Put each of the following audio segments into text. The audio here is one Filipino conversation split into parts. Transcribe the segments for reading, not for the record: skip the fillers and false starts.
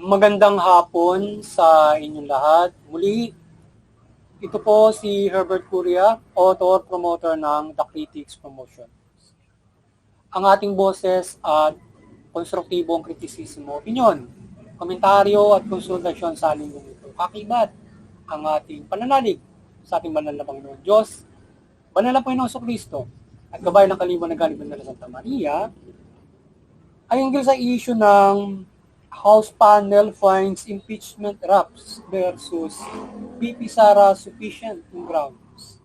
Magandang hapon sa inyong lahat. Muli, ito po si Herbert Curia, author, promoter ng The Critics Promotion. Ang ating boses at konstruktibong kritisismo, opinyon, komentaryo at konsultasyon sa linggong ito. Kakibat ang ating pananalig sa ating banal na Panginoon Diyos, banal na Panginoon Kristo, at gabay ng kaliwan na galing ng Santa Maria, ay hinggil sa issue ng House panel finds impeachment raps versus BP Sara sufficient grounds.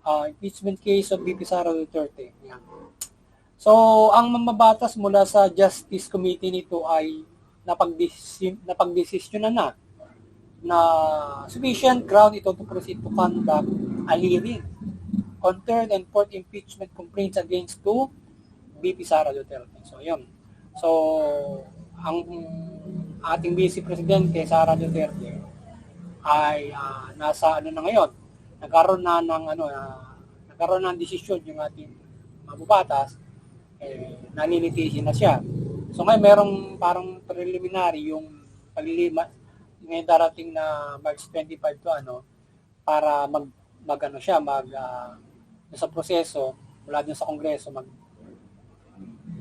Impeachment case of BP Sara Duterte. Yan. So, ang mamabatas mula sa Justice Committee nito ay napagdesisyonan na sufficient ground ito to proceed to conduct a hearing on third and fourth impeachment complaints against to BP Sara Duterte. So, yun. So, ang ating Vice Presidente Sara Duterte ay nasa na ngayon, nagkaroon ng desisyon yung ating mabubatas, nanilitigin na siya. So ngayon merong parang preliminary yung paglilimat ngayon darating na March 25 to para sa proseso mula dun sa Kongreso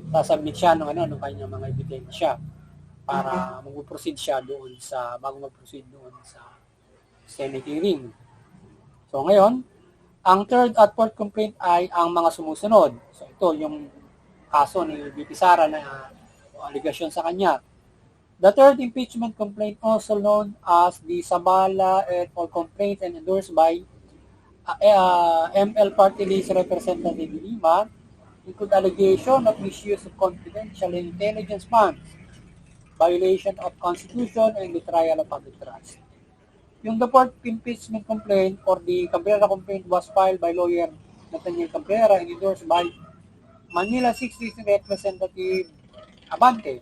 sasubmit siya ng kanyang mga ebidensya para mag-proceed siya bago mag-proceed doon sa Senate hearing. So ngayon, ang third at fourth complaint ay ang mga sumusunod. So ito yung kaso ni BP Sara na allegation sa kanya. The third impeachment complaint, also known as the Sabala et al. Complaint and endorsed by ML Party List Representative Lima, include allegation of misuse of confidential intelligence funds, violation of Constitution, and betrayal of public trust. Yung the fourth impeachment complaint or the Cabrera complaint was filed by lawyer Nathaniel Cabrera and endorsed by Manila 6th Representative Abante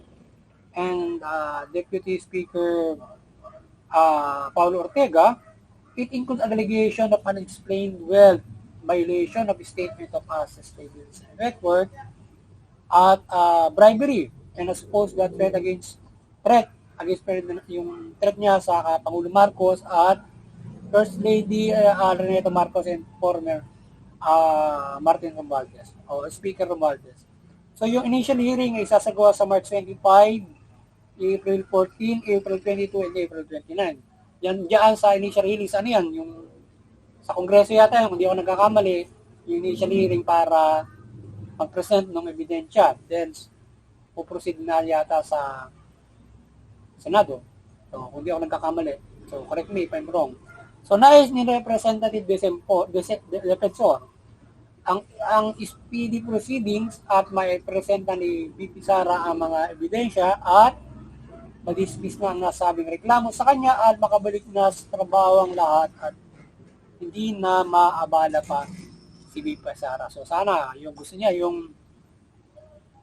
and Deputy Speaker Paulo Ortega. It includes allegation of unexplained wealth, violation of statement of assets, liabilities, and net worth, at bribery, and a supposed threat against yung threat niya sa Pangulo Marcos at First Lady Renata Marcos and former Martin Romualdez o Speaker Romualdez. So yung initial hearing ay sasagawa sa March 25, April 14, April 22, and April 29. Diyan sa initial hearing, ano yan? Yung sa Kongreso yata, kung hindi ako nagkakamali, yung initial hearing para mag-present ng ebidensya. Then, puproceed na yata sa Senado. So, kung hindi ako nagkakamali. So, correct me if I'm wrong. So, nais ni Representative Defensor ang speedy proceedings at may presenta ni BP Sara ang mga ebidensya at madismiss na ang nasabing reklamo sa kanya at makabalik na sa trabaho ang lahat at hindi na maabala pa si BP Sara. So sana yung gusto niya yung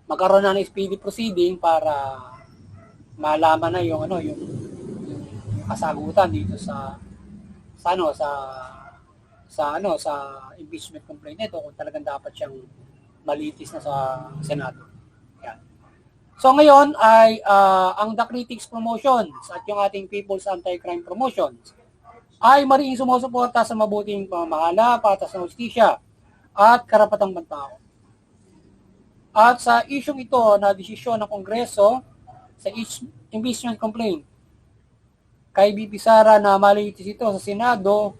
magkaroon na ng speedy proceeding para malaman na yung kasagutan dito sa impeachment complaint nito kung talagang dapat siyang malitis na sa Senado. Yan. So ngayon ay ang The Critics Promotions at yung ating People's Anti-Crime Promotions ay mariing sumusuporta sa mabuting pamamahala, patas na hustisya, at karapatang pantao. At sa isyong ito na desisyon ng Kongreso sa impeachment complaint kay BP Sara na malitis ito sa Senado,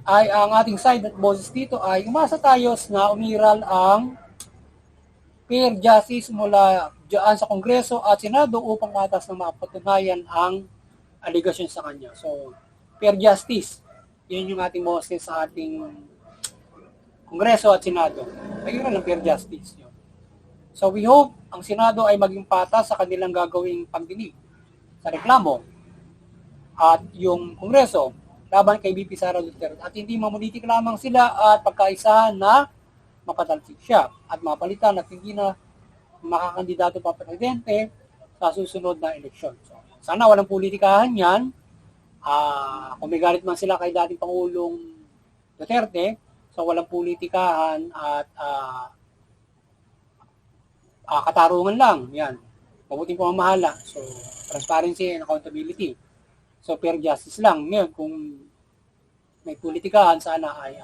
ay ang ating side at boses dito ay umasa tayo na umiral ang fair justice mula dyan sa Kongreso at Senado upang matas na mapatunayan ang allegation sa kanya. So, fair justice. Yun yung ating boses sa ating Kongreso at Senado. Ayun lang fair justice. Yun. So we hope ang Senado ay maging patas sa kanilang gagawing pagdinig sa reklamo at yung Kongreso laban kay BP Sara Duterte at hindi mamulitik lamang sila at pagkaisahan na mapatalsik siya at mapalitan at hindi na makakandidato pa presidente sa susunod na eleksyon. So, sana walang politikahan yan. Kung may galit man sila kay dating Pangulong Duterte, so walang politikahan at katarungan lang. Yan. mabuting pamamahala. So, transparency and accountability. So, fair justice lang. Ngayon, kung may politikahan, sana ay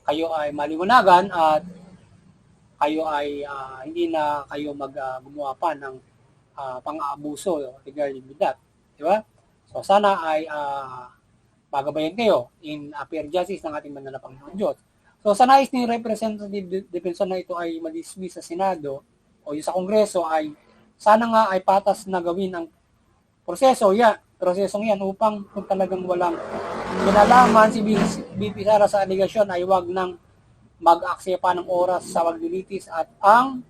kayo ay maliwanagan at kayo ay hindi na kayo gumawa pa ng pang-aabuso regarding with that. Di ba? So, sana ay magabayan kayo in fair justice ng ating banal na Panginoon Diyos. So, sa nais ni Representative Defensor na ito ay madismiss sa Senado o yung sa Kongreso ay sana nga ay patas na gawin ang prosesong yan upang kung talagang walang kinalaman si BP Sara sa aligasyon ay wag nang mag-aksaya pa ng oras sa paglilitis at ang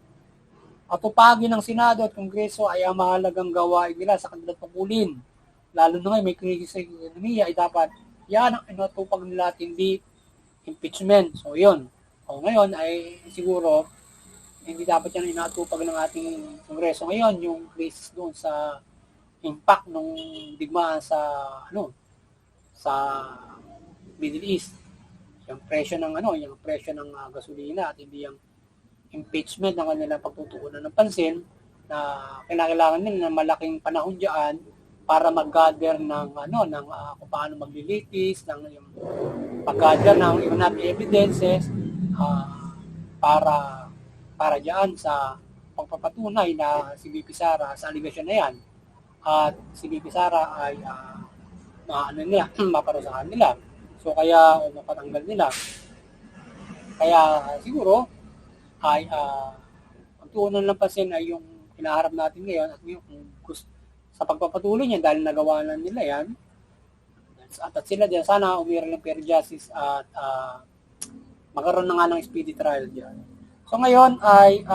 atupagin ng Senado at Kongreso ay ang mahalagang gawain nila sa kanilang pagpulin. Lalo na ngayon may krisis sa ekonomiya ay dapat yan ang inatupag nila at hindi impeachment. So yun. O ngayon ay siguro hindi dapat yan inatupag ng ating Kongreso ngayon yung krisis doon sa impact ng digmaan sa Middle East. Yung presyo ng gasolina at hindi yung impeachment ng kanilang pagtutuunan ng pansin na kailangan nila ng malaking panahon diyan para mag-gather ng kung paano maglilitis ng yung pag-gather ng enough evidences para diyan sa pagpapatunay na si BP Sara sa allegation na yan at si BP Sara ay maparusahan nila. So kaya mapatanggal nila. Kaya siguro ay ang tuunan ng pansin ay yung hinaharap natin ngayon at yung sa pagpapatuloy niya dahil nagawa na nila yan at sila din sana umiral ng fair justice at magkaroon na nga ng speedy trial diyan. So ngayon ay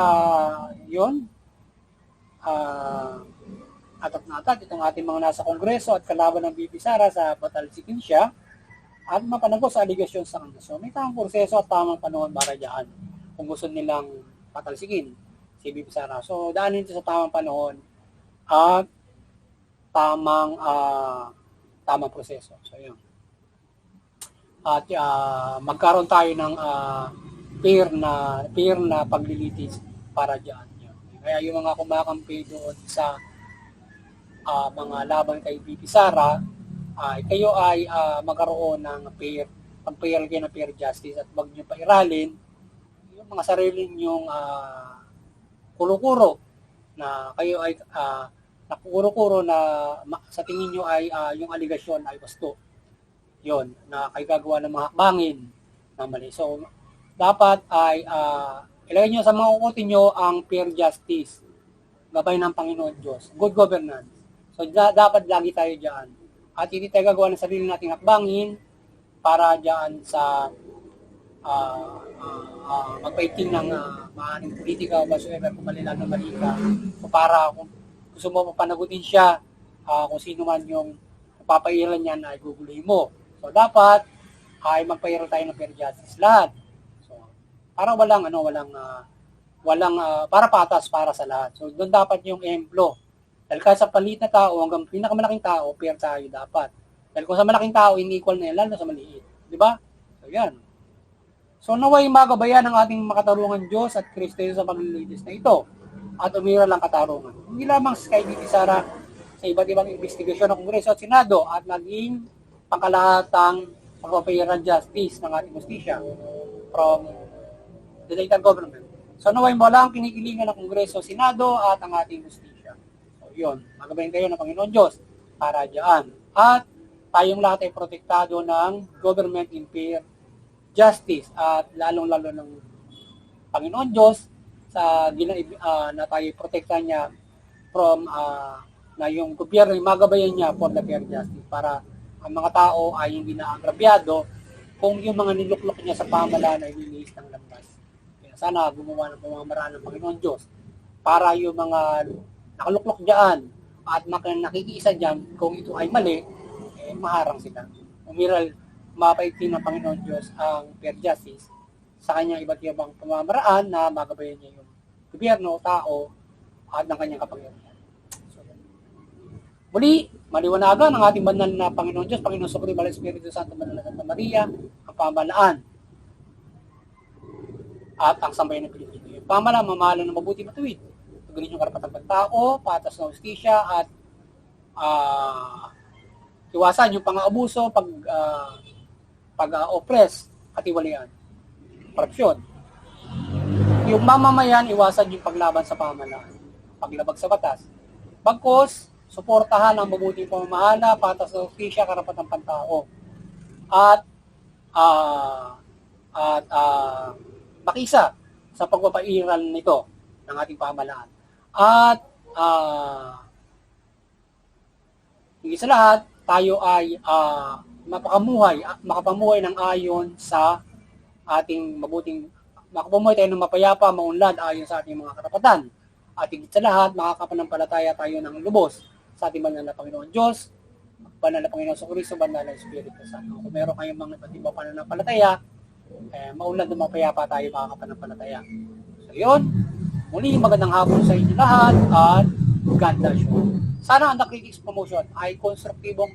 atat itong ating mga nasa Kongreso at kalaban ng BP Sara sa patalsikin siya at mapanagot sa aligasyon sa kanya. So may tamang proseso at tamang panahon para diyan kung gusto nilang patalsikin si BP Sara. So daanin ito sa tamang panahon at tamang proseso. So yun. At magkaroon tayo ng fair na paglilitis para diyan. Kaya yung mga kumakampi doon sa mga laban kay BP Sara, kayo ay magkaroon ng fair justice at wag niyo pairalin yung mga sarili niyong kuro-kuro na kayo ay nakukuro-kuro na sa tingin niyo ay yung aligasyon ay basto. Yon na kayo gagawa ng mga hakbangin na mali. So dapat ay ilagay niyo sa mga ukutin niyo ang fair justice, gabay ng Panginoon Diyos, good governance. So dapat lagi tayo diyan. At hindi tayo gagawa ng sarili nating hakbangin para diyan sa magpaiting ng maaaring politika o whatsoever kung mali lang na mali ka. O para kung gusto mo mapanagutin siya, kung sino man yung papailan niya na iguguluhin mo. So dapat ay magpairal tayo ng fair justice lahat. So para para patas para sa lahat. So doon dapat yung emplo. Dahil kahit sa palit na tao, hanggang pinakamalaking tao, fair tayo dapat. Dahil kung sa malaking tao, in-equal na yan, lalo sa maliit. Di ba? So, yan. So, naway magabayan ang ating makatarungan Diyos at Kristo sa paglilitis na ito at umiral ang katarungan. Hindi lamang kay BP Sara sa iba't ibang investigasyon ng Kongreso at Senado at maging pangkalahatang pagpapayaran justice ng ating justisya from the data government. So, naway walang kinikilingan ng Kongreso, Senado at ang ating justisya. Yun, magabayan kayo ng Panginoon Diyos para diyan. At tayong lahat ay protektado ng government in fair justice at lalong-lalo ng Panginoon Diyos sa na tayo protektahan niya from na yung gobyerno ay magabayan niya for the fair justice para ang mga tao ay hindi na agrabyado kung yung mga niluklok niya sa pamahalaan ay nilinis ng lampas. Kaya sana gumawa ng pamamaraan ng Panginoon Diyos para yung mga nakaluklok dyan at nakikiisa dyan, kung ito ay mali, maharang sila. Umiral, mapaitin ng Panginoon Diyos ang fair justice sa kanyang iba't ibang pamamaraan na magabayan niya yung gobyerno, tao, at ng kanyang kapangyarihan. So, muli, maliwanagan ang ating banal na Panginoon Diyos, Panginoon Supremo, Espiritu Santo, Banal na Santa Maria, ang pamahalaan at ang sambayan ng Pilipino. Yung pamahalaan, mamahalan ng mabuti matuwid. tagbilin yung karapatang pagtao, patas na hustisya, at iwasan yung pang-aabuso, pag-oppress, katiwalian, korupsyon. Yung mamamayan, iwasan yung paglaban sa pamahalaan, paglabag sa batas. Bagkus, suportahan ang mabuting pamamahala, patas na hustisya, karapatang pantao. At makisa sa pagpapairal nito ng ating pamahalaan. At higit sa lahat, tayo ay makapamuhay ng ayon sa ating makapamuhay tayo ng mapayapa, maunlad ayon sa ating mga karapatan. At higit sa lahat, makakapanampalataya tayo ng lubos sa ating banal na Panginoon Diyos, banal na Panginoon sa Kristo, banal na Espiritu Santo. Kung meron kayong mga iba't ibang pananampalataya, maunlad na mapayapa tayo makakapanampalataya. So yun, muli magandang hapon sa inyo lahat at God bless you. Sana ang The Critics Promotion ay konstruktibong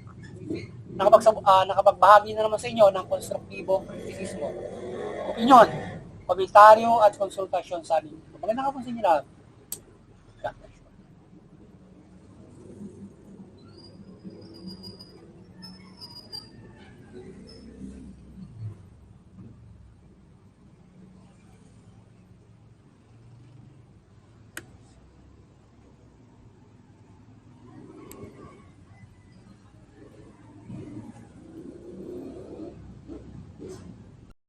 nakapagbahagi na naman sa inyo ng konstruktibong kritisismo, opinyon, komentaryo at konsultasyon sa amin. Magandang hapon sa inyo lahat.